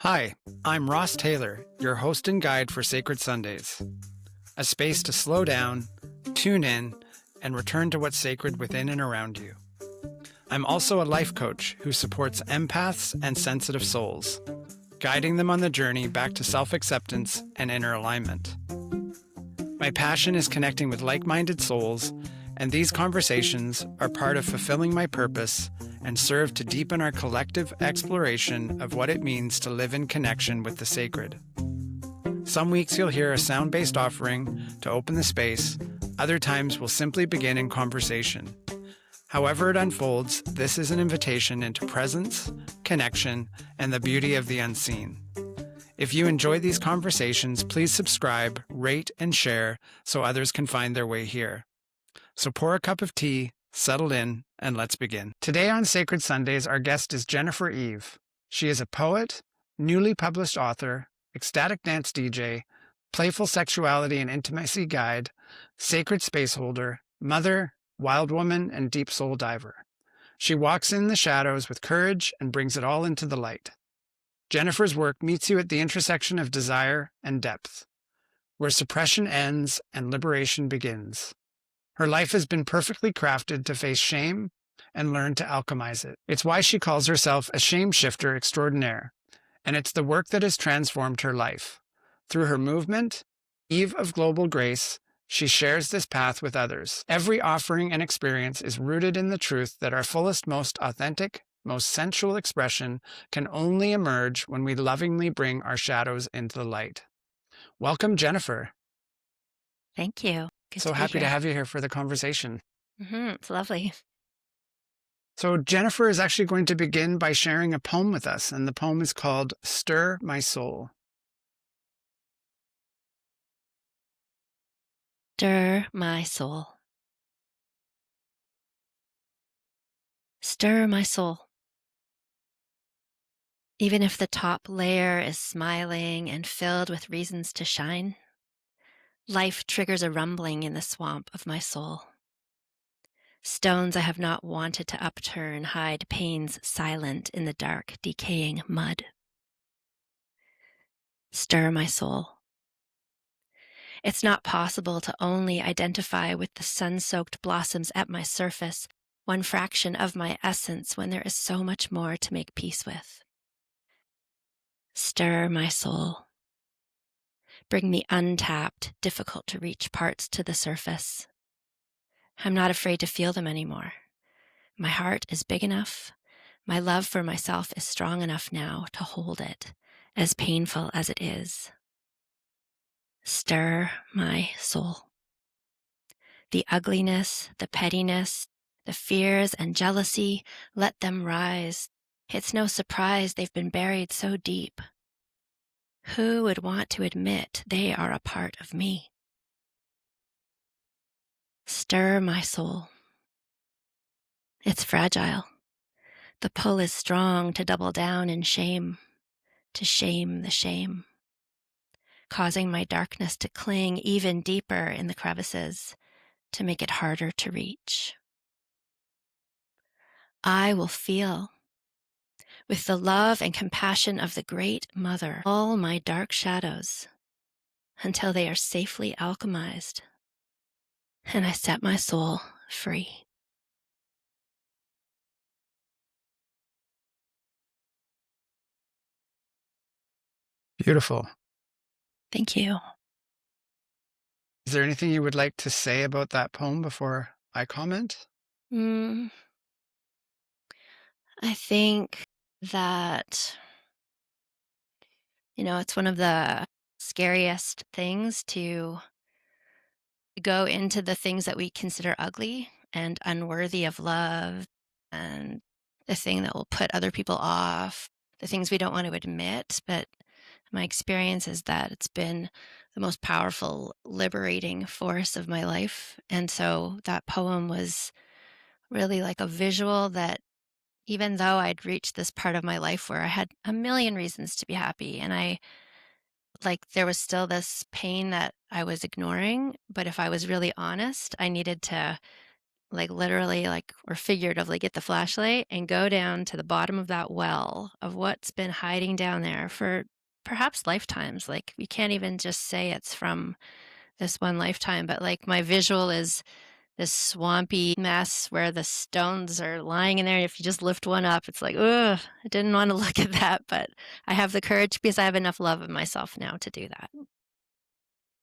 Hi, I'm Ross Tayler, your host and guide for Sacred Sundays, a space to slow down, tune in, and return to what's sacred within and around you. I'm also a life coach who supports empaths and sensitive souls, guiding them on the journey back to self-acceptance and inner alignment. My passion is connecting with like-minded souls, and these conversations are part of fulfilling my purpose and serve to deepen our collective exploration of what it means to live in connection with the sacred. Some weeks you'll hear a sound-based offering to open the space, other times we'll simply begin in conversation. However it unfolds, this is an invitation into presence, connection, and the beauty of the unseen. If you enjoy these conversations, please subscribe, rate, and share so others can find their way here. So pour a cup of tea, settle in, and let's begin. Today on Sacred Sundays, our guest is Jennifer Eve. She is a poet, newly published author, ecstatic dance DJ, playful sexuality and intimacy guide, sacred space holder, mother, wild woman, and deep soul diver. She walks in the shadows with courage and brings it all into the light. Jennifer's work meets you at the intersection of desire and depth, where suppression ends and liberation begins. Her life has been perfectly crafted to face shame and learn to alchemize it. It's why she calls herself a shame shifter extraordinaire, and it's the work that has transformed her life. Through her movement, Eve of Global Grace, she shares this path with others. Every offering and experience is rooted in the truth that our fullest, most authentic, most sensual expression can only emerge when we lovingly bring our shadows into the light. Welcome, Jennifer. Thank you. Good So to be happy here. to have you here for the conversation. It's lovely. So Jennifer is actually going to begin by sharing a poem with us, and the poem is called Stir My Soul. Stir my soul. Stir my soul. Even if the top layer is smiling and filled with reasons to shine, life triggers a rumbling in the swamp of my soul. Stones I have not wanted to upturn hide pains silent in the dark, decaying mud. Stir my soul. It's not possible to only identify with the sun-soaked blossoms at my surface, one fraction of my essence, when there is so much more to make peace with. Stir my soul. Bring the untapped, difficult to reach parts to the surface. I'm not afraid to feel them anymore. My heart is big enough. My love for myself is strong enough now to hold it, as painful as it is. Stir my soul. The ugliness, the pettiness, the fears and jealousy, let them rise. It's no surprise they've been buried so deep. Who would want to admit they are a part of me? Stir my soul. It's fragile. The pull is strong to double down in shame, to shame the shame, causing my darkness to cling even deeper in the crevices, to make it harder to reach. I will feel, with the love and compassion of the Great Mother, all my dark shadows until they are safely alchemized and I set my soul free. Beautiful. Thank you. Is there anything you would like to say about that poem before I comment? I think that, it's one of the scariest things to go into the things that we consider ugly and unworthy of love, and the thing that will put other people off, the things we don't want to admit. But my experience is that it's been the most powerful, liberating force of my life. And so that poem was really like a visual that, even though I'd reached this part of my life where I had a million reasons to be happy, and there was still this pain that I was ignoring, but if I was really honest, I needed to like literally, like, or figuratively get the flashlight and go down to the bottom of that well of what's been hiding down there for perhaps lifetimes. Like, we can't even just say it's from this one lifetime, but like my visual is this swampy mess where the stones are lying in there. If you just lift one up, it's like, ugh, I didn't want to look at that, but I have the courage because I have enough love of myself now to do that.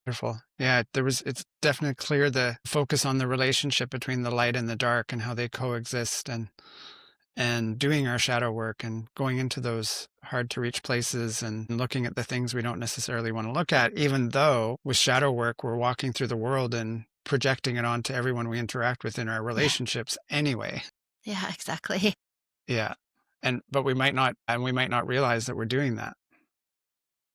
Wonderful. Yeah, it's definitely clear the focus on the relationship between the light and the dark and how they coexist, and doing our shadow work and going into those hard to reach places and looking at the things we don't necessarily want to look at, even though with shadow work, we're walking through the world and projecting it onto everyone we interact with in our Yeah. relationships anyway. Yeah, exactly. Yeah. But we might not realize that we're doing that.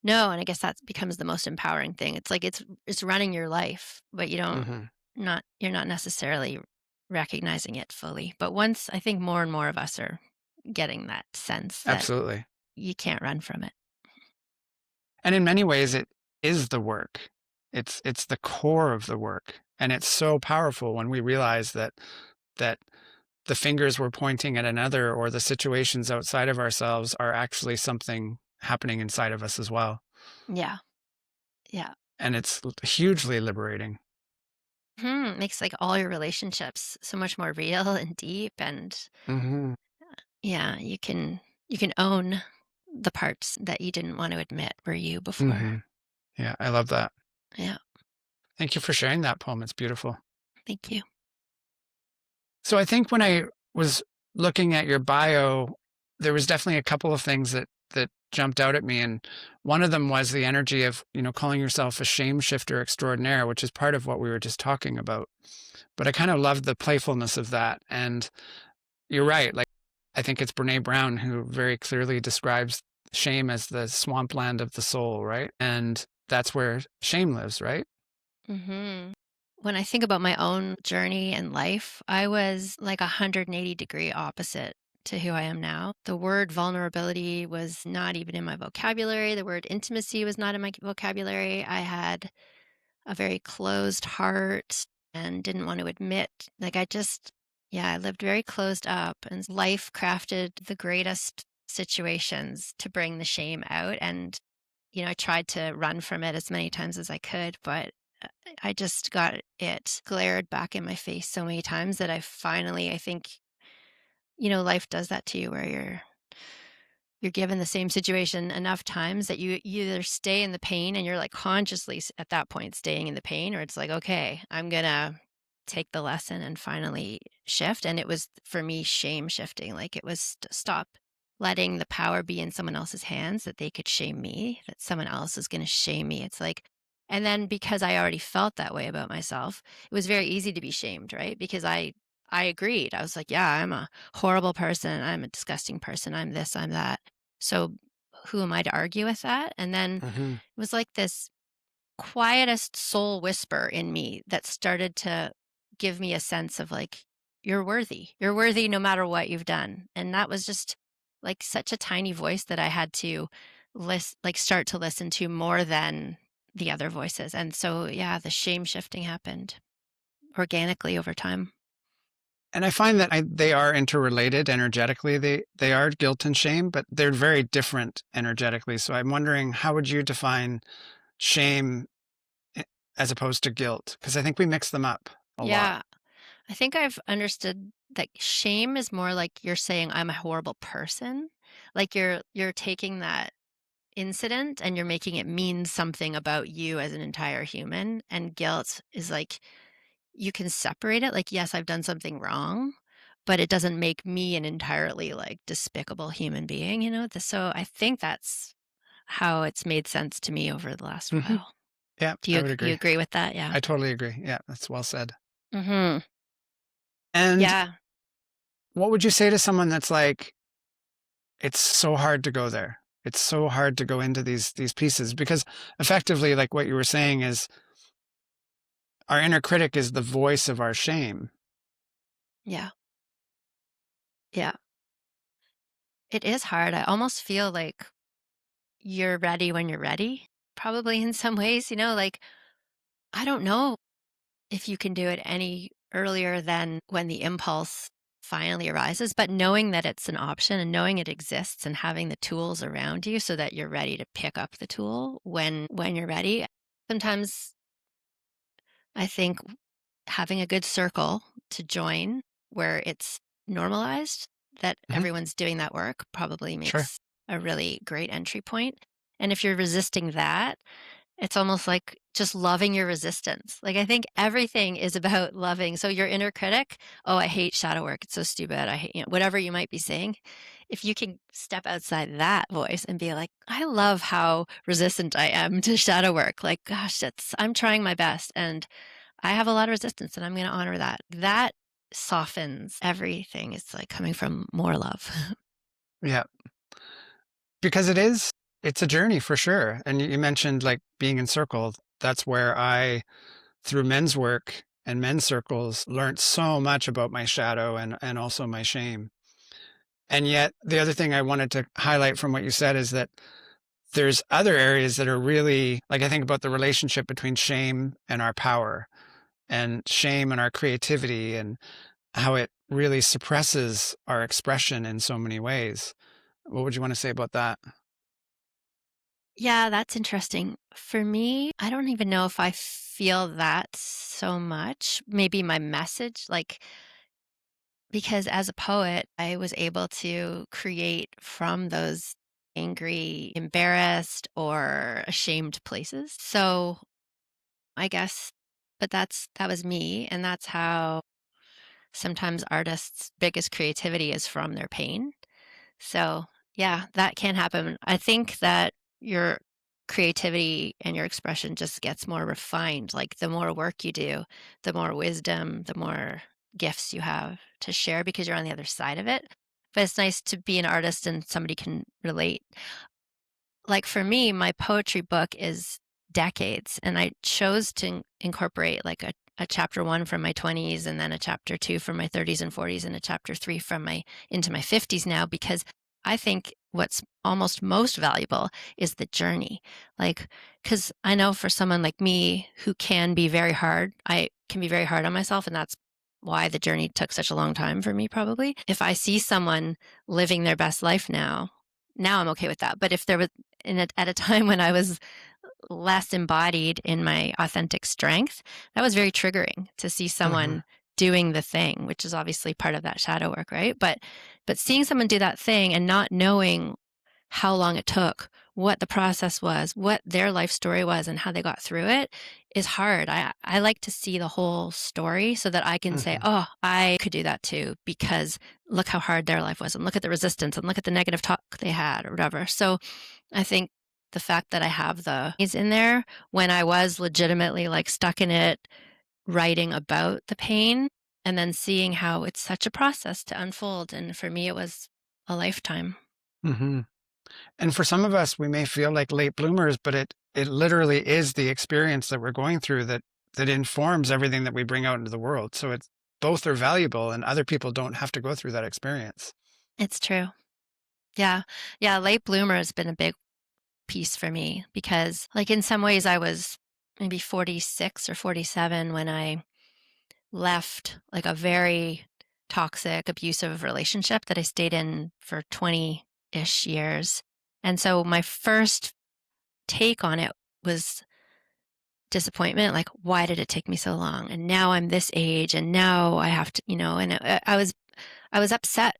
No, and I guess that becomes the most empowering thing. It's like it's running your life, but Hmm. you're not necessarily recognizing it fully. But once I think more and more of us are getting that sense that Absolutely. you can't run from it. And in many ways, it is the work. It's the core of the work. And it's so powerful when we realize that the fingers we're pointing at another or the situations outside of ourselves are actually something happening inside of us as well. Yeah. Yeah. And it's hugely liberating. Makes like all your relationships so much more real and deep and Hmm. yeah, you can own the parts that you didn't want to admit were you before. Hmm. Yeah, I love that. Yeah. Thank you for sharing that poem. It's beautiful. Thank you. So I think when I was looking at your bio, there was definitely a couple of things that jumped out at me, and one of them was the energy of, calling yourself a shame shifter extraordinaire, which is part of what we were just talking about. But I kind of loved the playfulness of that, and you're right. Like, I think it's Brene Brown who very clearly describes shame as the swampland of the soul, right? And that's where shame lives, right? hmm When I think about my own journey in life, I was like 180-degree opposite to who I am now. The word vulnerability was not even in my vocabulary. The word intimacy was not in my vocabulary. I had a very closed heart and didn't want to admit, like, yeah, I lived very closed up, and life crafted the greatest situations to bring the shame out. And I tried to run from it as many times as I could, but I just got it glared back in my face so many times that I think, life does that to you where you're given the same situation enough times that you either stay in the pain and you're like consciously at that point staying in the pain, or it's like, okay, I'm gonna take the lesson and finally shift. And it was for me shame shifting. Like, it was to stop letting the power be in someone else's hands, that they could shame me, that someone else is going to shame me. It's like, and then because I already felt that way about myself, it was very easy to be shamed, right? Because I agreed. I was like, yeah, I'm a horrible person. I'm a disgusting person. I'm this, I'm that. So who am I to argue with that? And then it Hmm. was like this quietest soul whisper in me that started to give me a sense of like, you're worthy. You're worthy no matter what you've done. And that was just like such a tiny voice that I had to start to listen to more than the other voices. And so, yeah, the shame shifting happened organically over time. And I find that they are interrelated energetically. They are guilt and shame, but they're very different energetically. So I'm wondering, how would you define shame i- as opposed to guilt? Because I think we mix them up a lot. Yeah, I think I've understood that shame is more like you're saying I'm a horrible person. Like, you're taking that incident and you're making it mean something about you as an entire human. And guilt is like you can separate it. Like, yes, I've done something wrong, but it doesn't make me an entirely like despicable human being, So I think that's how it's made sense to me over the last Hmm. while. Yeah, Do I you would you agree. agree with that? Yeah. I totally agree. Yeah, that's well said. Mhm. And Yeah. what would you say to someone that's like, it's so hard to go there. It's so hard to go into these pieces because effectively, like what you were saying, is our inner critic is the voice of our shame. Yeah. Yeah. It is hard. I almost feel like you're ready when you're ready, probably in some ways, like, I don't know if you can do it any earlier than when the impulse finally arises, but knowing that it's an option and knowing it exists and having the tools around you so that you're ready to pick up the tool when you're ready. Sometimes I think having a good circle to join where it's normalized that Mhm. everyone's doing that work probably Sure. makes a really great entry point. And if you're resisting that, it's almost like just loving your resistance. Like, I think everything is about loving. So your inner critic, "Oh, I hate shadow work. It's so stupid. I hate," whatever you might be saying. If you can step outside that voice and be like, "I love how resistant I am to shadow work. Like, gosh, I'm trying my best and I have a lot of resistance and I'm going to honor that." That softens everything. It's like coming from more love. Yeah. Because it's a journey for sure. And you mentioned like being in circles. That's where I, through men's work and men's circles, learned so much about my shadow and also my shame. And yet, the other thing I wanted to highlight from what you said is that there's other areas that are really like I think about the relationship between shame and our power and shame and our creativity and how it really suppresses our expression in so many ways. What would you want to say about that? Yeah, that's interesting. For me, I don't even know if I feel that so much. Maybe my message, like, because as a poet, I was able to create from those angry, embarrassed, or ashamed places. So I guess, but that was me. And that's how sometimes artists' biggest creativity is from their pain. So, yeah, that can happen. I think that your creativity and your expression just gets more refined. Like the more work you do, the more wisdom, the more gifts you have to share because you're on the other side of it. But it's nice to be an artist and somebody can relate. Like for me, my poetry book is decades, and I chose to incorporate like a chapter one from my 20s and then a chapter two from my 30s and 40s and a chapter three from my into my 50s now because I think what's almost most valuable is the journey. Like, because I know for someone like me who can be very hard, I can be very hard on myself, and that's why the journey took such a long time for me, probably. If I see someone living their best life now I'm okay with that. But if there was at a time when I was less embodied in my authentic strength, that was very triggering to see Mhm. someone doing the thing, which is obviously part of that shadow work, right? But seeing someone do that thing and not knowing how long it took, what the process was, what their life story was, and how they got through it is hard. I like to see the whole story so that I can say, Mhm. oh, I could do that too, because look how hard their life was, and look at the resistance, and look at the negative talk they had, or whatever. So I think the fact that I have the is in there when I was legitimately like stuck in it, writing about the pain, and then seeing how it's such a process to unfold. And for me, it was a lifetime. Mhm. And for some of us, we may feel like late bloomers, but it literally is the experience that we're going through that informs everything that we bring out into the world. So it's both are valuable and other people don't have to go through that experience. It's true. Yeah. Yeah. Late bloomer has been a big piece for me because, like, in some ways, I was maybe 46 or 47 when I left like a very toxic, abusive relationship that I stayed in for 20 ish years. And so my first take on it was disappointment. Like, why did it take me so long? And now I'm this age and now I have to, and I was upset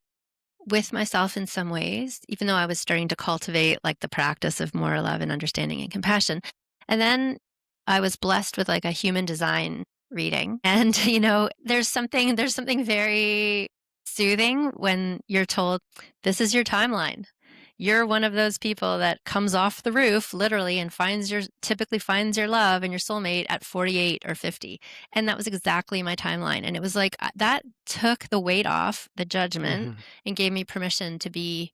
with myself in some ways, even though I was starting to cultivate like the practice of more love and understanding and compassion. And then I was blessed with like a human design reading. And, there's something very soothing when you're told, this is your timeline. You're one of those people that comes off the roof literally and typically finds your love and your soulmate at 48 or 50. And that was exactly my timeline. And it was like that took the weight off the judgment Mhm. and gave me permission to be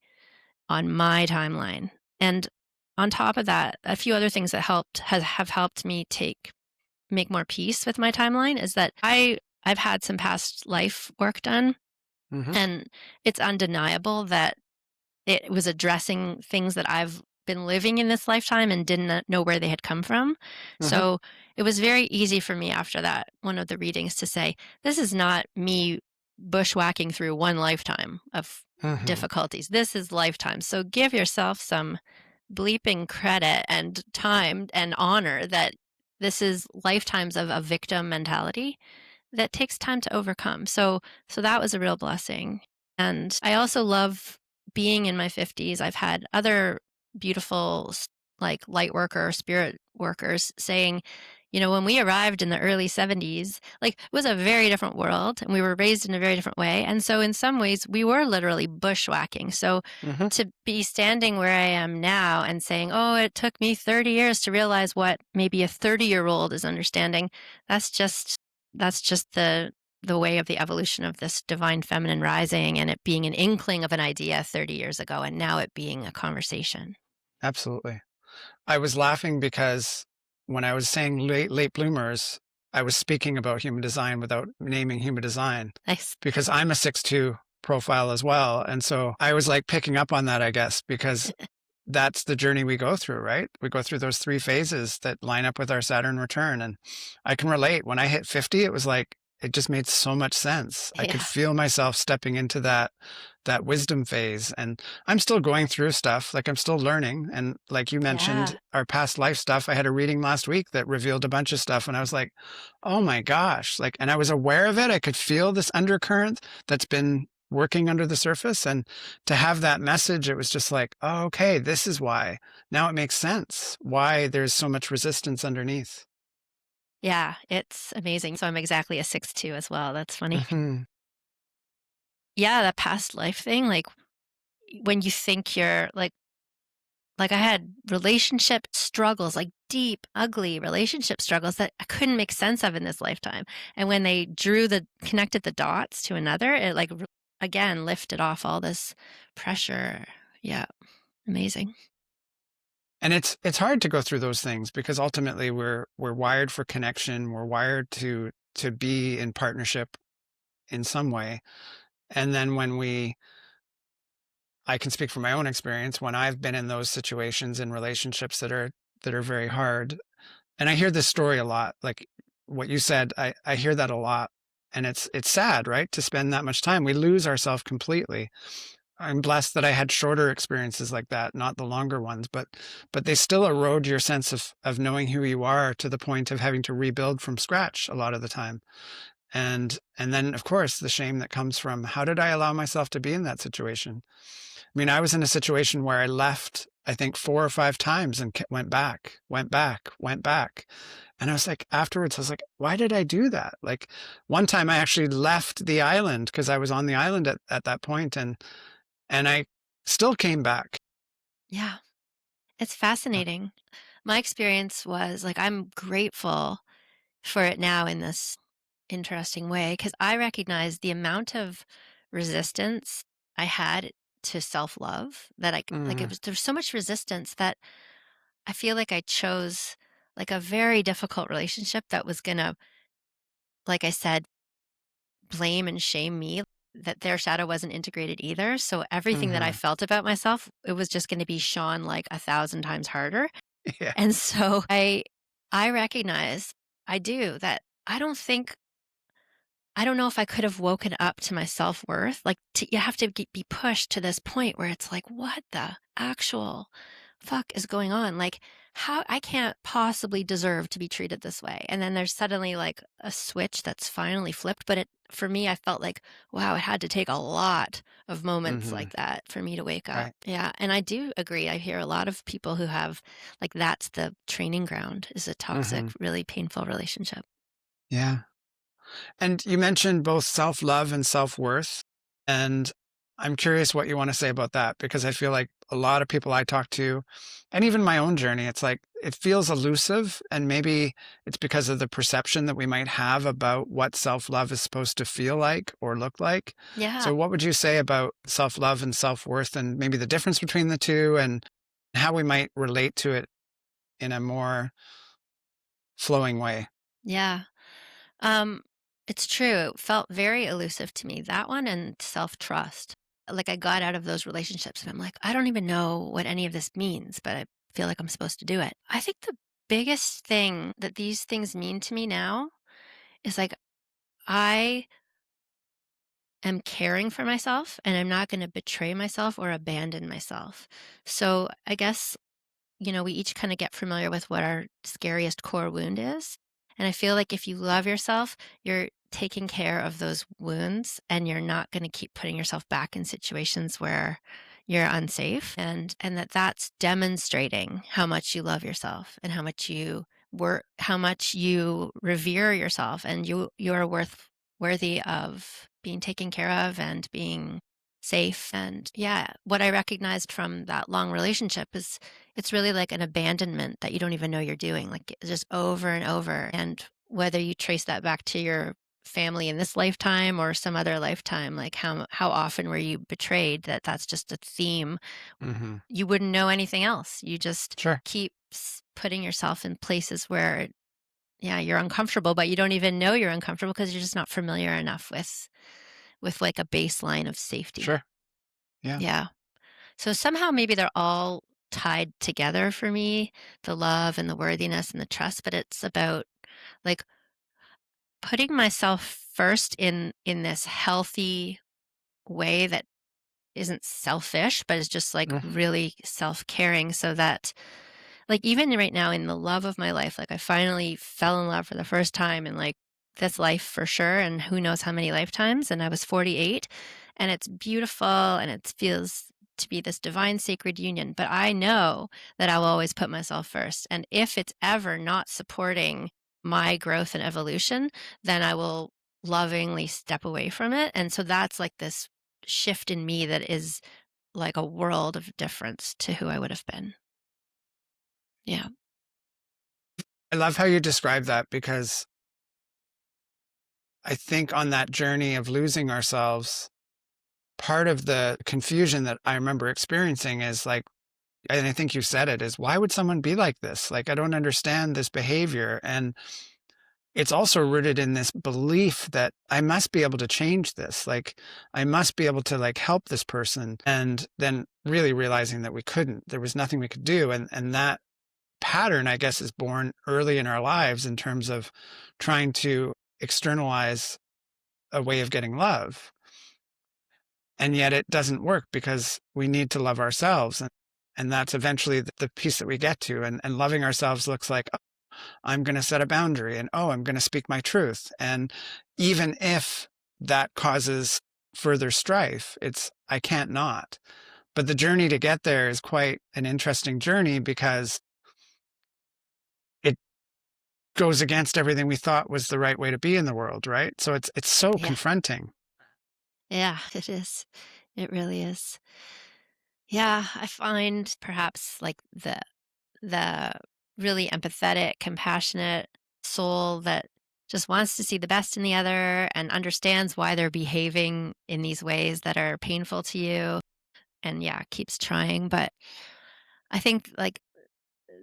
on my timeline. And on top of that, a few other things that have helped me make more peace with my timeline is that I've had some past life work done, Mhm. and it's undeniable that it was addressing things that I've been living in this lifetime and didn't know where they had come from. Mhm. So it was very easy for me after that, one of the readings, to say, this is not me bushwhacking through one lifetime of Mhm. difficulties. This is lifetime. So give yourself some bleeping credit and time and honor that this is lifetimes of a victim mentality that takes time to overcome. So that was a real blessing. And I also love being in my 50s. I've had other beautiful like light worker, spirit workers saying, when we arrived in the early 70s, like it was a very different world and we were raised in a very different way. And so in some ways we were literally bushwhacking. So Mhm. to be standing where I am now and saying, "Oh, it took me 30 years to realize what maybe a 30-year-old is understanding," that's just the way of the evolution of this divine feminine rising and it being an inkling of an idea 30 years ago and now it being a conversation. Absolutely. I was laughing because when I was saying late bloomers, I was speaking about human design without naming human design Nice. because I'm a 6'2" profile as well, and so I was, like, picking up on that, I guess, because that's the journey we go through, right? We go through those 3 phases that line up with our Saturn return, and I can relate. When I hit 50, it was like it just made so much sense. I could Yeah. feel myself stepping into that wisdom phase, and I'm still going through stuff, like, I'm still learning, and like you mentioned, Yeah. our past life stuff, I had a reading last week that revealed a bunch of stuff, and I was like, "Oh my gosh," like, and I was aware of it, I could feel this undercurrent that's been working under the surface, and to have that message, it was just like, "Oh, okay, this is why. Now it makes sense why there's so much resistance underneath." Yeah, it's amazing. So I'm exactly a 6'2" as well. That's funny. Mhm. Yeah, that past life thing, like when you think you're like I had relationship struggles, like deep, ugly relationship struggles that I couldn't make sense of in this lifetime. And when they connected the dots to another, it like again lifted off all this pressure. Yeah, amazing. And it's hard to go through those things because ultimately we're wired for connection, we're wired to be in partnership in some way. And then when we I can speak from my own experience when I've been in those situations in relationships that are very hard. And I hear this story a lot, like what you said, I hear that a lot. And it's sad, right? To spend that much time. We lose ourselves completely. I'm blessed that I had shorter experiences like that, not the longer ones, but they still erode your sense of knowing who you are to the point of having to rebuild from scratch a lot of the time. And then of course the shame that comes from how did I allow myself to be in that situation? I mean, I was in a situation where I left, I think 4 or 5 times and went back, went back, went back. And I was like, afterwards, I was like, why did I do that? Like one time I actually left the island because I was on the island at that point and I still came back. Yeah, it's Uh, fascinating. My experience was like I'm grateful for it now in this interesting way because I recognize the amount of resistance I had to self-love that like it mhm, was there's so much resistance that I feel like I chose like a very difficult relationship that was gonna, like I said, blame and shame me that their shadow wasn't integrated either. So everything that I mhm. felt about myself, it was just gonna be shone like 1,000 times harder. Yeah. And so I recognize I do that I don't know if I could have woken up to my self-worth. Like, you have to be pushed to this point where it's like, what the actual fuck is going on? Like, how I can't possibly deserve to be treated this way. And then there's suddenly like a switch that's finally flipped. But for me, I felt like, wow, it had to take a lot of moments Mhm. like that for me to wake up. Right. Yeah. And I do agree. I hear a lot of people who have, like, that's the training ground is a toxic, Mhm. really painful relationship. Yeah. And you mentioned both self-love and self-worth, and I'm curious what you wanna say about that because I feel like a lot of people I talk to, and even my own journey, it's like it feels elusive, and maybe it's because of the perception that we might have about what self-love is supposed to feel like or look like. Yeah. So what would you say about self-love and self-worth and maybe the difference between the 2 and how we might relate to it in a more flowing way? Yeah. Um, it's true. It felt very elusive to me, that one and self-trust. like I got out of those relationships and I'm like, I don't even know what any of this means, but I feel like I'm supposed to do it. I think the biggest thing that these things mean to me now is like I am caring for myself and I'm not going to betray myself or abandon myself. So I guess, we each kind of get familiar with what our scariest core wound is. And I feel like if you love yourself, you're taking care of those wounds and you're not going to keep putting yourself back in situations where you're unsafe and that's demonstrating how much you love yourself and how much you revere yourself and you're worthy of being taken care of and being safe. And yeah, what I recognized from that long relationship is it's really like an abandonment that you don't even know you're doing, like just over and over. And whether you trace that back to your family in this lifetime or some other lifetime, like how often were you betrayed, that's just a theme. Hmm. You wouldn't know anything else. You just Sure. keep putting yourself in places where yeah, you're uncomfortable, but you don't even know you're uncomfortable because you're just not familiar enough with like a baseline of safety. Sure. Yeah. Yeah. So somehow maybe they're all tied together for me, the love and the worthiness and the trust, but it's about like putting myself first in this healthy way that isn't selfish, but is just like Hmm. really self-caring so that like even right now in the love of my life, like I finally fell in love for the first time in like this life for sure and who knows how many lifetimes and I was 48 and it's beautiful and it feels to be this divine sacred union, but I know that I will always put myself first. And if it's ever not supporting my growth and evolution, then I will lovingly step away from it. And so that's like this shift in me that is like a world of difference to who I would have been. Yeah. I love how you describe that because I think on that journey of losing ourselves, part of the confusion that I remember experiencing is like, and I think you said it, is why would someone be like this? Like, I don't understand this behavior. And it's also rooted in this belief that I must be able to change this. Like, I must be able to like help this person. And then really realizing that we couldn't, there was nothing we could do. And that pattern, I guess, is born early in our lives in terms of trying to externalize a way of getting love. And yet it doesn't work because we need to love ourselves. And that's eventually the piece that we get to. And loving ourselves looks like, oh, I'm going to set a boundary and, oh, I'm going to speak my truth. And even if that causes further strife, I can't not. But the journey to get there is quite an interesting journey because it goes against everything we thought was the right way to be in the world, right? So it's so Yeah. confronting. Yeah, it is. It really is. Yeah, I find perhaps like the really empathetic, compassionate soul that just wants to see the best in the other and understands why they're behaving in these ways that are painful to you and yeah, keeps trying, but I think like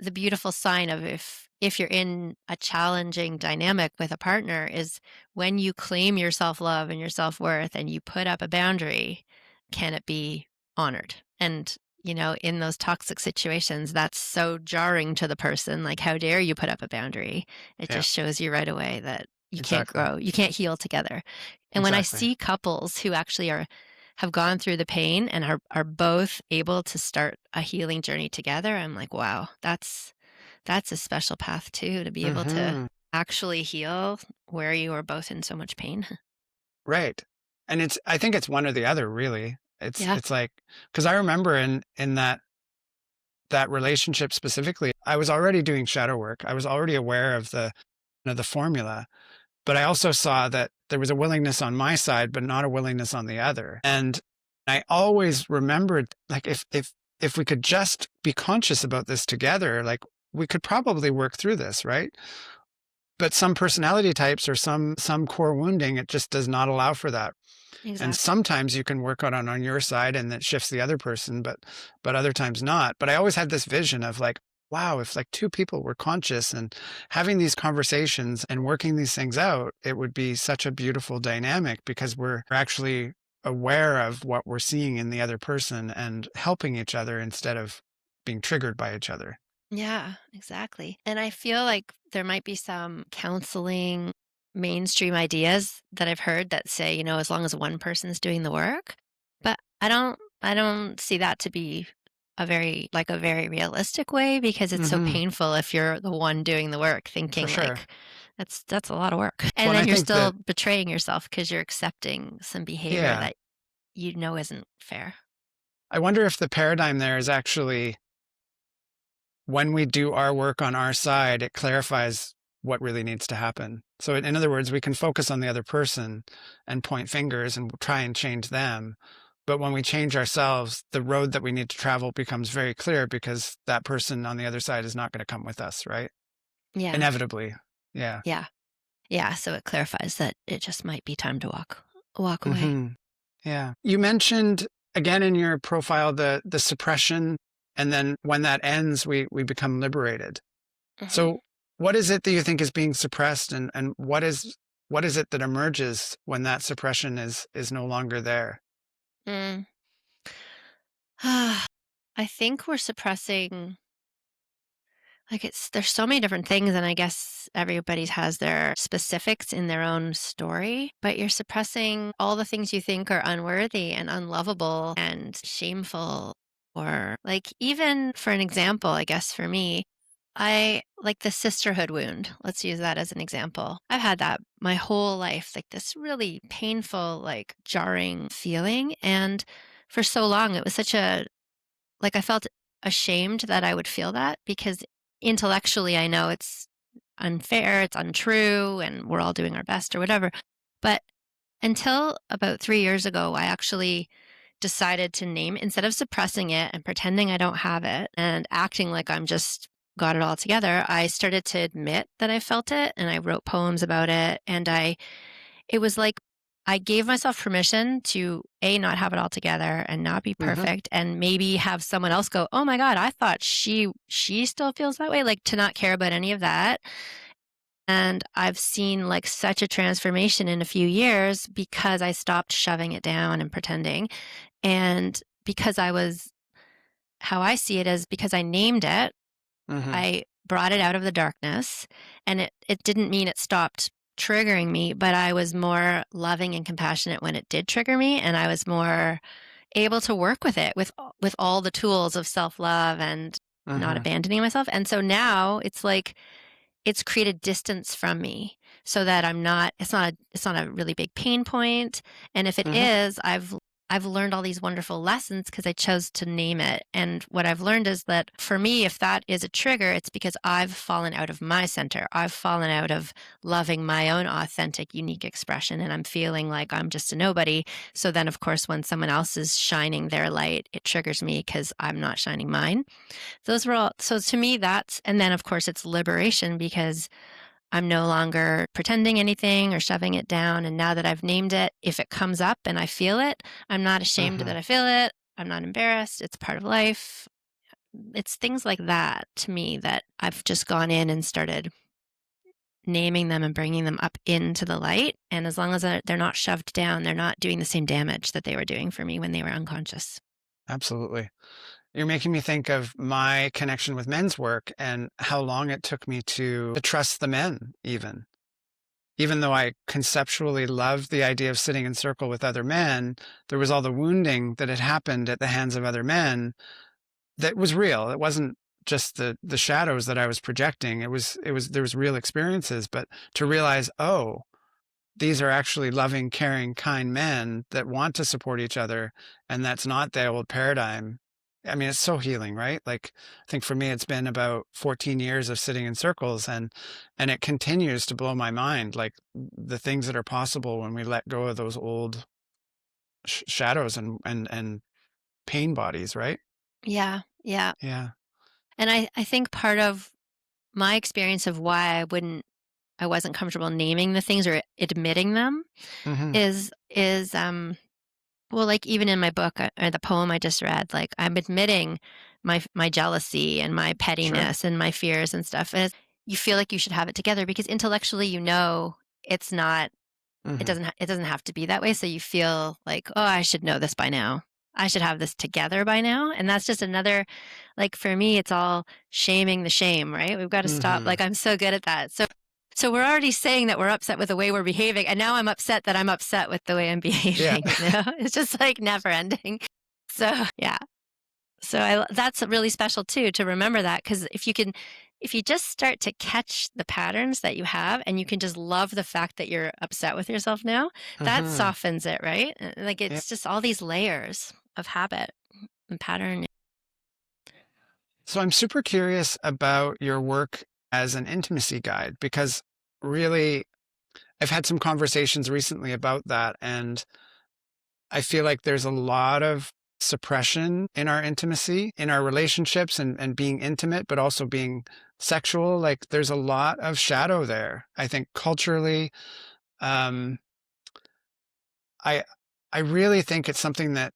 the beautiful sign of if you're in a challenging dynamic with a partner is when you claim your self-love and your self-worth and you put up a boundary, can it be honored? And in those toxic situations, that's so jarring to the person. Like, how dare you put up a boundary? It Yeah, just shows you right away that you can't exactly. grow, you can't heal together. And when I Exactly. see couples who actually have gone through the pain and are both able to start a healing journey together, I'm like, wow, that's a special path too, to be able to Hmm. actually heal where you are both in so much pain. Right. And I think it's one or the other, really. Yeah, It's like, because I remember in that relationship specifically, I was already doing shadow work. I was already aware of the formula, but I also saw that there was a willingness on my side, but not a willingness on the other. And I always remembered, like, if we could just be conscious about this together, like we could probably work through this, right? But some personality types or some core wounding, it just does not allow for that. And exactly. sometimes you can work on your side and that shifts the other person, but other times not. But I always had this vision of like, wow, if like two people were conscious and having these conversations and working these things out, it would be such a beautiful dynamic because we're actually aware of what we're seeing in the other person and helping each other instead of being triggered by each other. Yeah, exactly. And I feel like there might be some counseling mainstream ideas that I've heard that say, as long as one person's doing the work, but I don't see that to be a very realistic way because it's so Hmm. painful if you're the one doing the work For thinking sure. like that's a lot of work. Well, And and I then you're think still that, betraying yourself because you're accepting some behavior yeah, that isn't fair. I wonder if the paradigm there is actually when we do our work on our side, it clarifies what really needs to happen. So, in other words, we can focus on the other person and point fingers and try and change them. But when we change ourselves, the road that we need to travel becomes very clear because that person on the other side is not going to come with us, right? Yeah. Inevitably. Yeah. Yeah. Yeah, so it clarifies that it just might be time to walk away. Hmm. Yeah. You mentioned again in your profile the suppression, and then when that ends, we become liberated. Mhm. So what is it that you think is being suppressed, and what is it that emerges when that suppression is no longer there? Mm. I think we're suppressing like there's so many different things and I guess everybody has their specifics in their own story, but you're suppressing all the things you think are unworthy and unlovable and shameful or like even for an example, I guess for me, I like the sisterhood wound. Let's use that as an example. I've had that my whole life, like this really painful, like jarring feeling. And for so long, it was such a like, I felt ashamed that I would feel that because intellectually, I know it's unfair, it's untrue, and we're all doing our best or whatever. But until about 3 years ago, I actually decided to name instead of suppressing it and pretending I don't have it and acting like I'm just got it all together, I started to admit that I felt it and I wrote poems about it and it was like I gave myself permission to A, not have it all together and not be Mhm. perfect and maybe have someone else go, "Oh my god, I thought she still feels that way," like, to not care about any of that, and I've seen, like, such a transformation in a few years because I stopped shoving it down and pretending, and because I was how I see it is because I named it, Mhm. I brought it out of the darkness, and it didn't mean it stopped triggering me, but I was more loving and compassionate when it did trigger me, and I was more able to work with it with all the tools of self-love and not Mhm. abandoning myself, and so now it's like it's created distance from me so that it's not a really big pain point, and if it Mhm. is, I've learned all these wonderful lessons because I chose to name it, and what I've learned is that for me, if that is a trigger, it's because I've fallen out of my center. I've fallen out of loving my own authentic, unique expression, and I'm feeling like I'm just a nobody. So then, of course, when someone else is shining their light, it triggers me because I'm not shining mine. Those were all so to me, that's and then, of course, it's liberation because I'm no longer pretending anything or shoving it down, and now that I've named it, if it comes up and I feel it, I'm not ashamed that Mhm. I feel it, I'm not embarrassed, it's part of life. It's things like that to me that I've just gone in and started naming them and bringing them up into the light, and as long as they're not shoved down, they're not doing the same damage that they were doing for me when they were unconscious. Absolutely. You're making me think of my connection with men's work and how long it took me to trust the men even. Even though I conceptually loved the idea of sitting in circle with other men, there was all the wounding that had happened at the hands of other men that was real. It wasn't just the shadows that I was projecting. It was there was real experiences, but to realize, oh, these are actually loving, caring, kind men that want to support each other, and that's not the old paradigm. I mean, it's so healing, right? Like, I think for me, it's been about 14 years of sitting in circles, and it continues to blow my mind, like the things that are possible when we let go of those old shadows and pain bodies, right? Yeah, yeah, Yeah. and I think part of my experience of why I wasn't comfortable naming the things or admitting them Hmm. is well, like, even in my book, or the poem I just read, like, I'm admitting my jealousy and my Sure. pettiness and my fears and stuff, and you feel like you should have it together because intellectually, it's not Hmm. It doesn't have to be that way, so you feel like, "Oh, I should know this by now. I should have this together by now," and that's just another like, for me, it's all shaming the shame, right? We've gotta stop Hmm. like, I'm so good at that. So we're already saying that we're upset with the way we're behaving, and now I'm upset that I'm upset with the way I'm Yeah. behaving, you know? It's just, like, never ending. So, yeah. So that's really special too to remember that because if you just start to catch the patterns that you have and you can just love the fact that you're upset with yourself now, that Hmm. softens it, right? Like Yeah. it's just all these layers of habit and pattern. So I'm super curious about your work as an intimacy guide because really I've had some conversations recently about that. And I feel like there's a lot of suppression in our intimacy, in our relationships and being intimate, but also being sexual. Like there's a lot of shadow there. I think culturally, um, I I really think it's something that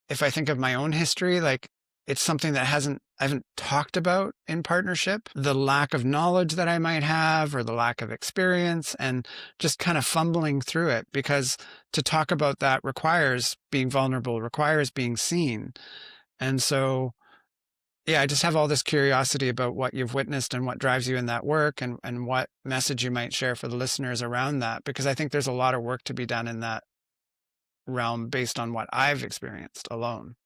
if I think of my own history, like it's something that I haven't talked about in partnership, the lack of knowledge that I might have or the lack of experience and just kind of fumbling through it because to talk about that requires being vulnerable, requires being seen. And so, yeah, I just have all this curiosity about what you've witnessed and what drives you in that work and what message you might share for the listeners around that, because I think there's a lot of work to be done in that realm based on what I've experienced alone.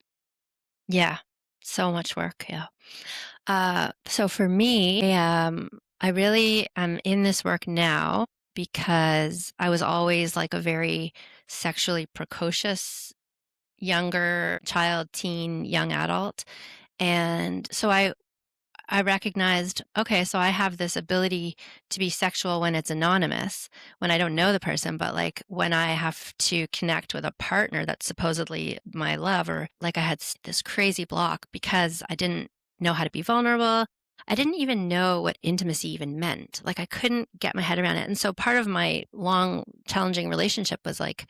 Yeah. So much work. Yeah. So for me, I really am in this work now because I was always like a very sexually precocious younger child, teen, young adult. And so I recognized, okay, so I have this ability to be sexual when it's anonymous, when I don't know the person, but like when I have to connect with a partner that's supposedly my love, or like I had this crazy block because I didn't know how to be vulnerable. I didn't even know what intimacy even meant. Like I couldn't get my head around it. And so part of my long, challenging relationship was like,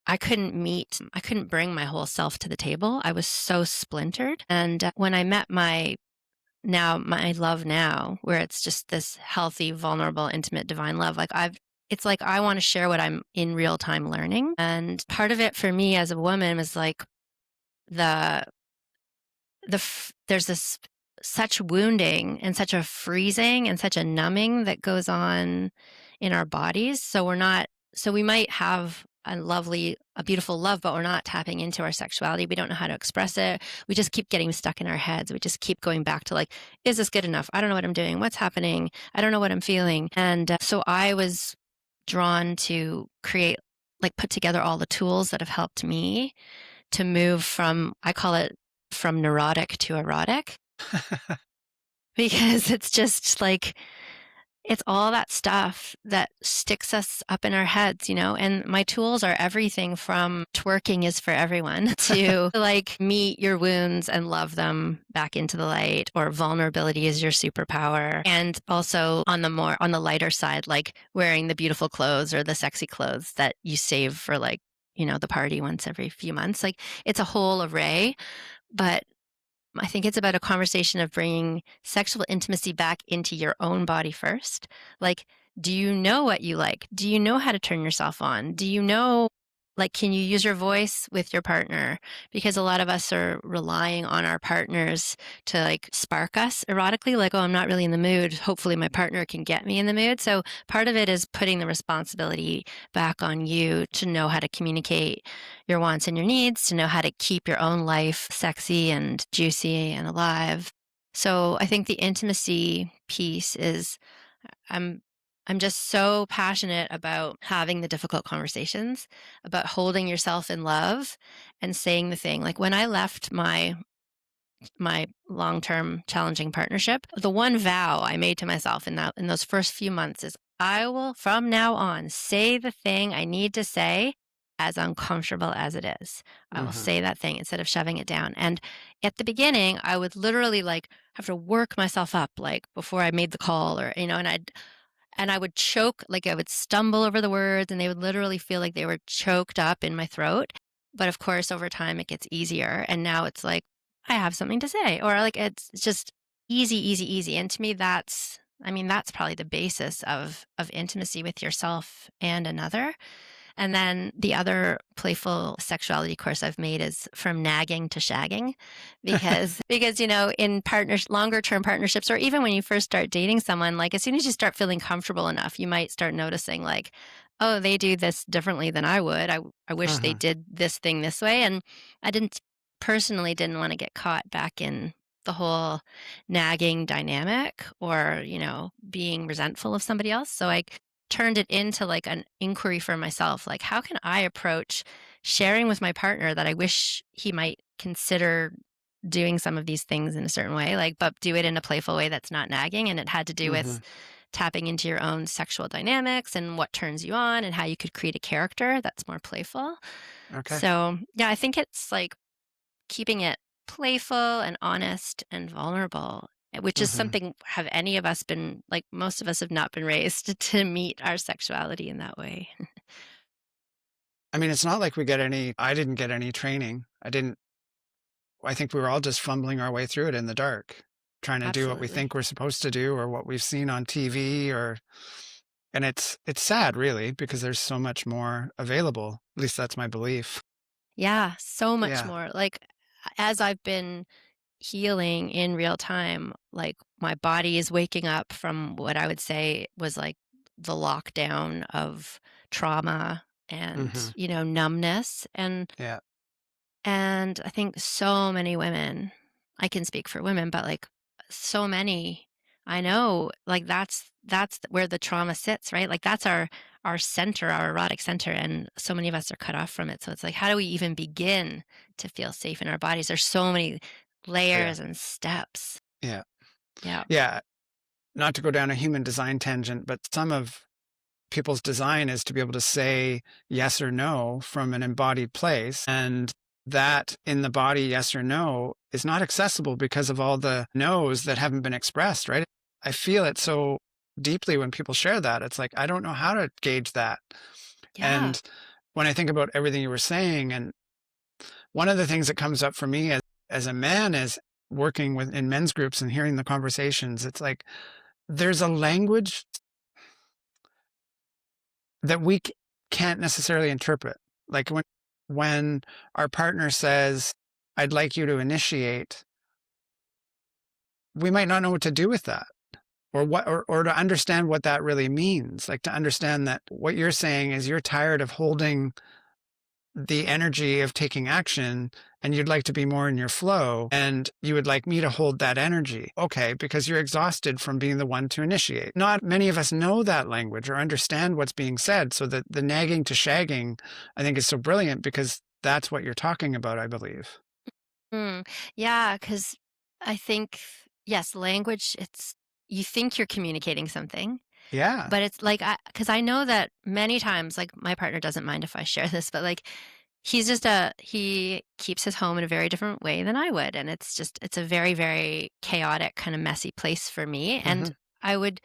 I couldn't bring my whole self to the table. I was so splintered. And when I met my love now, where it's just this healthy, vulnerable, intimate, divine love. It's like I want to share what I'm in real time learning. And part of it for me as a woman was like the, there's this such wounding and such a freezing and such a numbing that goes on in our bodies. So we might have a beautiful love, but we're not tapping into our sexuality. We don't know how to express it. We just keep getting stuck in our heads. We just keep going back to like, is this good enough? I don't know what I'm doing. What's happening? I don't know what I'm feeling. And so I was drawn to put together all the tools that have helped me to move from, I call it from neurotic to erotic, because it's just like, it's all that stuff that sticks us up in our heads, you know? And my tools are everything from twerking is for everyone to like meet your wounds and love them back into the light, or vulnerability is your superpower. And also on the lighter side, like wearing the beautiful clothes or the sexy clothes that you save for like, the party once every few months. Like it's a whole array, but I think it's about a conversation of bringing sexual intimacy back into your own body first. Like, do you know what you like? Do you know how to turn yourself on? Do you know, like, can you use your voice with your partner? Because a lot of us are relying on our partners to like spark us erotically, like, oh, I'm not really in the mood. Hopefully, my partner can get me in the mood. So, part of it is putting the responsibility back on you to know how to communicate your wants and your needs, to know how to keep your own life sexy and juicy and alive. So I think the intimacy piece is I'm I'm just so passionate about having the difficult conversations, about holding yourself in love and saying the thing. Like when I left my long-term challenging partnership, the one vow I made to myself in those first few months is I will from now on say the thing I need to say as uncomfortable as it is. I will Hmm. say that thing instead of shoving it down. And at the beginning, I would literally like have to work myself up like before I made the call, or and I would choke, like I would stumble over the words and they would literally feel like they were choked up in my throat. But of course, over time it gets easier. And now it's like, I have something to say, or like it's just easy, easy, easy. And to me, I mean, that's probably the basis of intimacy with yourself and another. And then the other playful sexuality course I've made is From Nagging to Shagging because in partners longer term partnerships or even when you first start dating someone, like as soon as you start feeling comfortable enough, you might start noticing like, oh, they do this differently than I would. I wish they Uh-huh. did this thing this way. And I didn't want to get caught back in the whole nagging dynamic or, being resentful of somebody else. So I turned it into like an inquiry for myself. Like, how can I approach sharing with my partner that I wish he might consider doing some of these things in a certain way, like, but do it in a playful way that's not nagging. And it had to do with Mhm. tapping into your own sexual dynamics and what turns you on and how you could create a character that's more playful. Okay. So, yeah, I think it's like keeping it playful and honest and vulnerable, which is Mhm. something have any of us been like most of us have not been raised to meet our sexuality in that way. I mean, it's not like I didn't get any training. I think we were all just fumbling our way through it in the dark, trying to do what we Absolutely. think we're supposed to do or what we've seen on TV and it's sad really because there's so much more available. At least that's my belief. Yeah, so much Yeah. more. Like as I've been healing in real time, like my body is waking up from what I would say was like the lockdown of trauma and, Mhm. numbness Yeah. and I think so many women, I can speak for women, but like so many I know, like that's where the trauma sits, right? Like that's our center, our erotic center, and so many of us are cut off from it. So it's like, how do we even begin to feel safe in our bodies? There's so many Yeah. layers and steps. Yeah. Yeah. Yeah. Not to go down a human design tangent, but some of people's design is to be able to say yes or no from an embodied place. And that in the body, yes or no, is not accessible because of all the no's that haven't been expressed, right? I feel it so deeply when people share that. It's like, I don't know how to gauge that. Yeah. And when I think about everything you were saying, and one of the things that comes up for me as a man is working with in men's groups and hearing the conversations, it's like there's a language that can't necessarily interpret. Like when our partner says, "I'd like you to initiate," we might not know what to do with that or to understand what that really means. Like to understand that what you're saying is you're tired of holding the energy of taking action and you'd like to be more in your flow and you would like me to hold that energy. Okay, because you're exhausted from being the one to initiate. Not many of us know that language or understand what's being said. So that the nagging to shagging, I think is so brilliant because that's what you're talking about, I believe. Mm. Yeah, because I think, yes, language, you think you're communicating something. Yeah. But it's like because I know that many times, like, my partner doesn't mind if I share this, but, like, he keeps his home in a very different way than I would, and it's a very, very chaotic, kinda messy place for me, and Hmm. I would,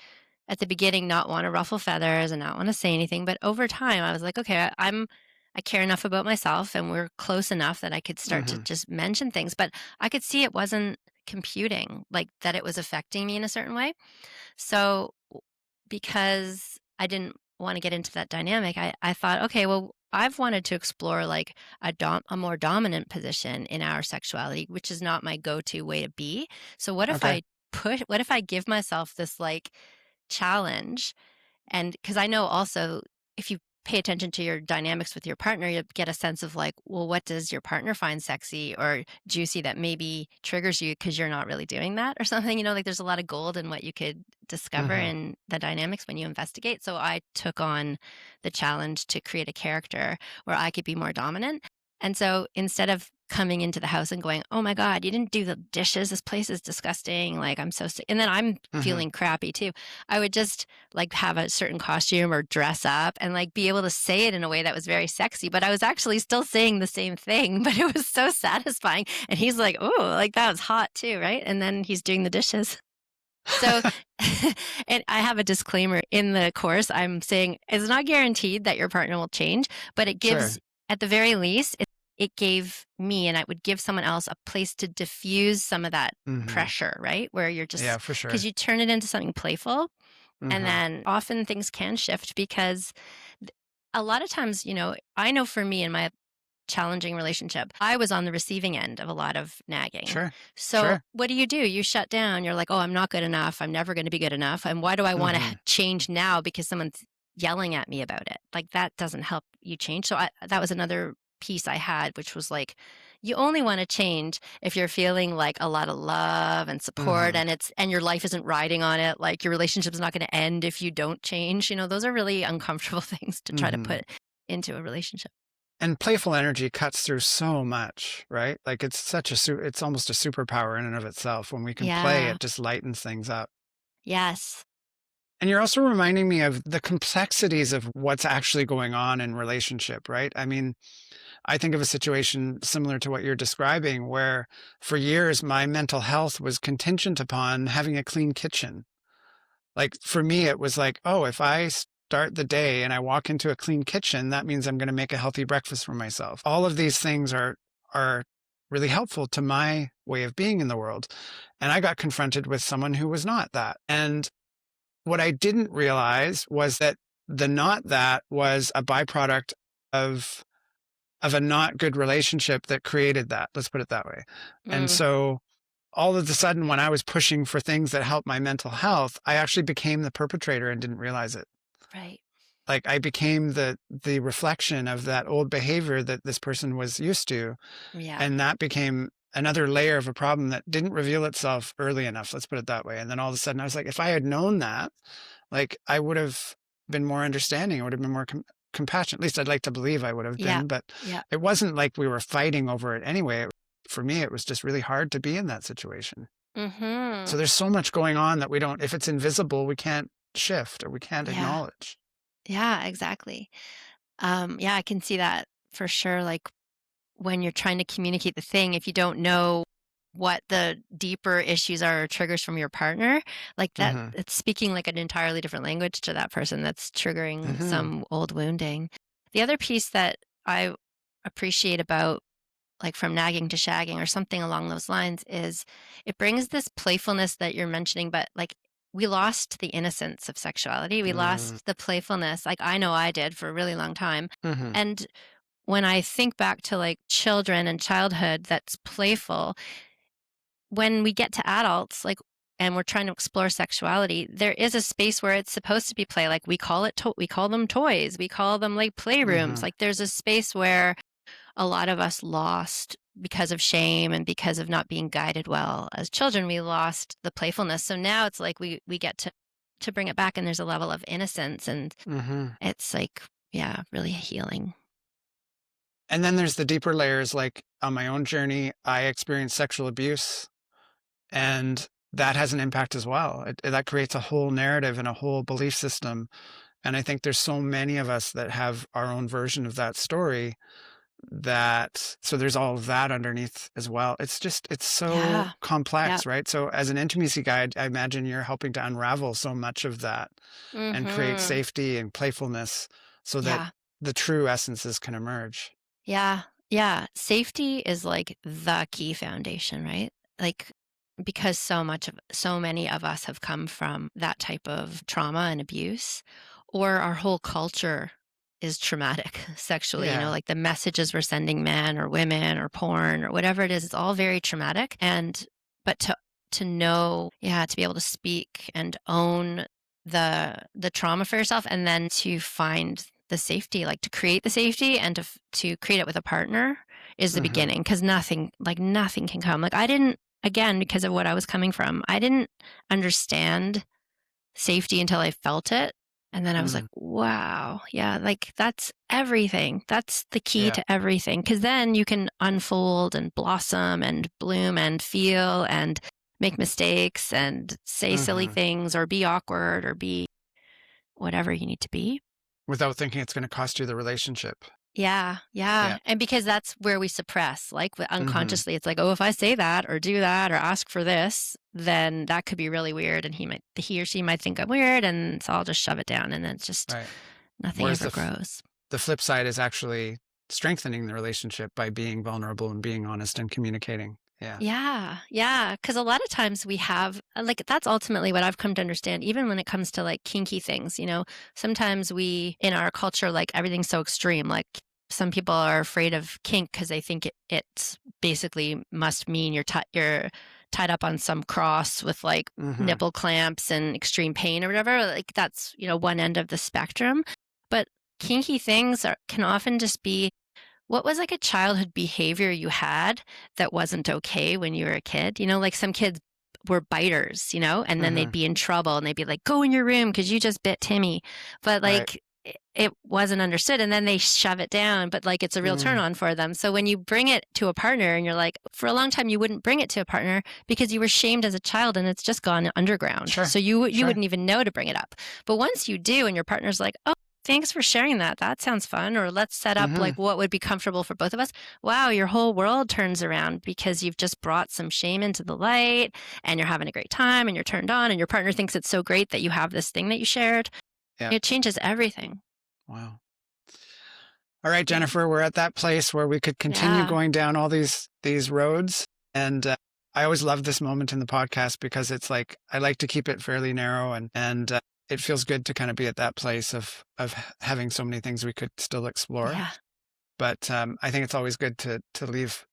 at the beginning, not wanna ruffle feathers and not wanna say anything, but over time, I was like, "Okay, I care enough about myself, and we're close enough that I could start to Hmm. just mention things," but I could see it wasn't computing, like, that it was affecting me in a certain way. So, because I didn't want to get into that dynamic, I thought, okay, well, I've wanted to explore like a more dominant position in our sexuality, which is not my go-to way to be. So Okay. what if I give myself this like challenge and because I know also if you pay attention to your dynamics with your partner, you get a sense of like, well, what does your partner find sexy or juicy that maybe triggers you because you're not really doing that or something? Like there's a lot of gold in what you could discover Hmm. in the dynamics when you investigate. So I took on the challenge to create a character where I could be more dominant. And so instead of coming into the house and going, oh my God, you didn't do the dishes. This place is disgusting. Like I'm so sick. And then I'm Hmm. feeling crappy too. I would just like have a certain costume or dress up and like be able to say it in a way that was very sexy, but I was actually still saying the same thing, but it was so satisfying. And he's like, "Oh, like that was hot too, right?" And then he's doing the dishes. So, and I have a disclaimer in the course. I'm saying it's not guaranteed that your partner will change, but it gives, Sure. at the very least, it gave me, and I would give someone else, a place to diffuse some of that Mhm. pressure, right? Where you're Yeah, just, for because sure. you turn it into something playful, and Mhm. then often things can shift because th- a lot of times, I know for me in my challenging relationship, I was on the receiving end of a lot of nagging. Sure. So, Sure. what do? You shut down. You're like, oh, I'm not good enough. I'm never going to be good enough. And why do I want to Mhm. change now because someone's yelling at me about it? Like, that doesn't help you change. So, that was another piece I had, which was like, you only want to change if you're feeling like a lot of love and support, Mhm. and your life isn't riding on it. Like, your relationship's not going to end if you don't change. Those are really uncomfortable things to try to Mhm. put into a relationship. And playful energy cuts through so much, right? Like it's such a it's almost a superpower in and of itself. When we can play, Yeah. it just lightens things up. Yes. And you're also reminding me of the complexities of what's actually going on in relationship, right? I mean, I think of a situation similar to what you're describing where for years my mental health was contingent upon having a clean kitchen. Like for me, it was like, oh, if I start the day and I walk into a clean kitchen, that means I'm going to make a healthy breakfast for myself. All of these things are really helpful to my way of being in the world. And I got confronted with someone who was not that. And what I didn't realize was that the not that was a byproduct of of a not good relationship that created that. Let's put it that way. And Mm, so all of a sudden, when I was pushing for things that helped my mental health, I actually became the perpetrator and didn't realize it. right. Like I became the reflection of that old behavior that this person was used to. Yeah. And that became another layer of a problem that didn't reveal itself early enough. Let's put it that way. And then all of a sudden I was like, if I had known that, like I would have been more understanding. I would have been more compassionate. At least I'd like to believe I would have Yeah. been, but Yeah. it wasn't like we were fighting over it anyway. For me, it was just really hard to be in that situation. So Mhm. there's so much going on that we don't, if it's invisible, we can't shift or we can't Yeah. acknowledge. Yeah, exactly. Yeah, I can see that for sure. Like, when you're trying to communicate the thing, if you don't know what the deeper issues are or triggers from your partner, like that, Hmm. it's speaking like an entirely different language to that person that's triggering Hmm. some old wounding. The other piece that I appreciate about, like, From Nagging to Shagging or something along those lines, is it brings this playfulness that you're mentioning, but like, we lost the innocence of sexuality. We Hmm. lost the playfulness. Like, I know I did for a really long time. Hmm. And when I think back to like children and childhood that's playful, when we get to adults, like, and we're trying to explore sexuality, there is a space where it's supposed to be play. Like, we call them toys. We call them like playrooms. Hmm. Like, there's a space where a lot of us lost because of shame and because of not being guided well as children. We lost the playfulness. So now it's like we get to bring it back, and there's a level of innocence, and Hmm. it's like, yeah, really healing. And then there's the deeper layers. Like on my own journey, I experienced sexual abuse, and that has an impact as well. That creates a whole narrative and a whole belief system. And I think there's so many of us that have our own version of that story that so there's all of that underneath as well. It's just it's so Yeah. Yeah. complex, right? So as an intimacy guide, I imagine you're helping to unravel so much of that and create Mhm. safety and playfulness so that Yeah. the true essences can emerge. Yeah. Yeah. Safety is like the key foundation, right? Like, because so many of us have come from that type of trauma and abuse, or our whole culture is traumatic sexually, Yeah. like the messages we're sending men or women or porn or whatever it is, it's all very traumatic. And but to know, yeah, to be able to speak and own the trauma for yourself, and then to find the safety, like to create the safety, and to create it with a partner, is the Hmm. beginning, because nothing can come. Like, I didn't, again, because of what I was coming from, I didn't understand safety until I felt it. And then I was like, Hmm. wow, yeah, like that's everything. That's the key Yeah. to everything. Because then you can unfold and blossom and bloom and feel and make mistakes and say silly Hmm. things or be awkward or be whatever you need to be. Without thinking it's going to cost you the relationship. Yeah, Yeah. yeah, and because that's where we suppress, like, Hmm. unconsciously, it's like, "Oh, if I say that or do that or ask for this, then that could be really weird, and he or she might think I'm weird, and so I'll just shove it down, and then it's just Right. nothing Whereas ever grows." the flip side is actually strengthening the relationship by being vulnerable and being honest and communicating. Yeah. Yeah, yeah, because a lot of times we have like, that's ultimately what I've come to understand, even when it comes to, like, kinky things, sometimes we in our culture, like, everything's so extreme, like, some people are afraid of kink because they think it's basically must mean you're tied up on some cross with, like, Hmm. nipple clamps and extreme pain or whatever, like, that's, one end of the spectrum, but kinky things can often just be what was like a childhood behavior you had that wasn't okay when you were a kid? Like some kids were biters, and then they'd Hmm. be in trouble and they'd be like, go in your room because you just bit Timmy. But Right. like it wasn't understood. And then they shove it down, but like it's a real turn Mm. on for them. So when you bring it to a partner and you're like, for a long time, you wouldn't bring it to a partner because you were shamed as a child and it's just gone underground. Sure. So you Sure. wouldn't even know to bring it up. But once you do and your partner's like, oh, thanks for sharing that. That sounds fun. Or let's set up Hmm. like what would be comfortable for both of us. Wow, your whole world turns around because you've just brought some shame into the light and you're having a great time and you're turned on and your partner thinks it's so great that you have this thing that you shared. Yeah. It changes everything. Wow. All right, Yeah. Jennifer, we're at that place where we could continue Yeah. going down all these roads. And I always love this moment in the podcast because it's like I like to keep it fairly narrow, and it feels good to kind of be at that place of having so many things we could still explore. Yeah. But I think it's always good to leave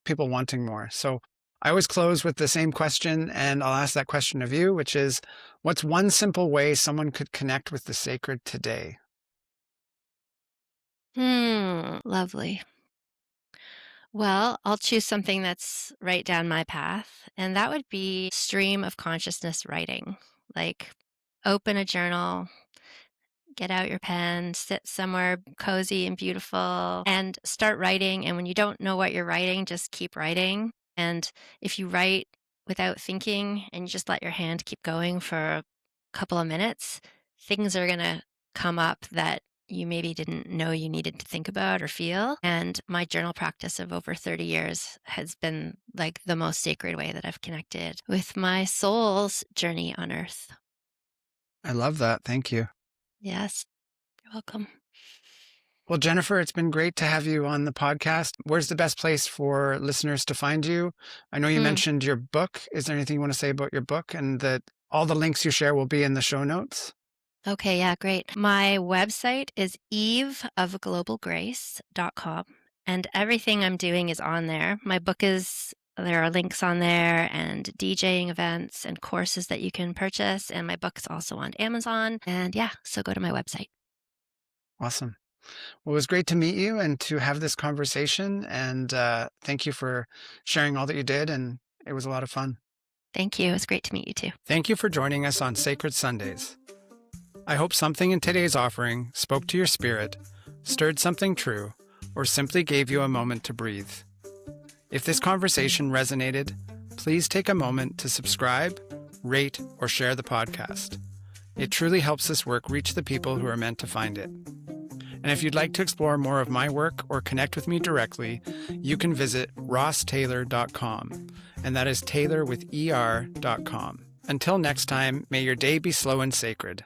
people wanting more. So I always close with the same question, and I'll ask that question of you, which is, what's one simple way someone could connect with the sacred today? Lovely. Well, I'll choose something that's right down my path, and that would be stream of consciousness writing. Like open a journal, get out your pen, sit somewhere cozy and beautiful, and start writing. And when you don't know what you're writing, just keep writing. And if you write without thinking and you just let your hand keep going for a couple of minutes, things are going to come up that you maybe didn't know you needed to think about or feel. And my journal practice of over 30 years has been like the most sacred way that I've connected with my soul's journey on earth. I love that. Thank you. Yes, you're welcome. Well, Jennifer, it's been great to have you on the podcast. Where's the best place for listeners to find you? I know you Hmm. mentioned your book. Is there anything you want to say about your book? And that all the links you share will be in the show notes. Okay, yeah, great. My website is eveofglobalgrace.com, and everything I'm doing is on there. There are links on there and DJing events and courses that you can purchase, and my book's also on Amazon. And yeah, so go to my website. Awesome. Well, it was great to meet you and to have this conversation. And thank you for sharing all that you did. And it was a lot of fun. Thank you. It was great to meet you too. Thank you for joining us on Sacred Sundays. I hope something in today's offering spoke to your spirit, stirred something true, or simply gave you a moment to breathe. If this conversation resonated, please take a moment to subscribe, rate, or share the podcast. It truly helps this work reach the people who are meant to find it. And if you'd like to explore more of my work or connect with me directly, you can visit rosstayler.com, and that is Tayler with ER.com. Until next time, may your day be slow and sacred.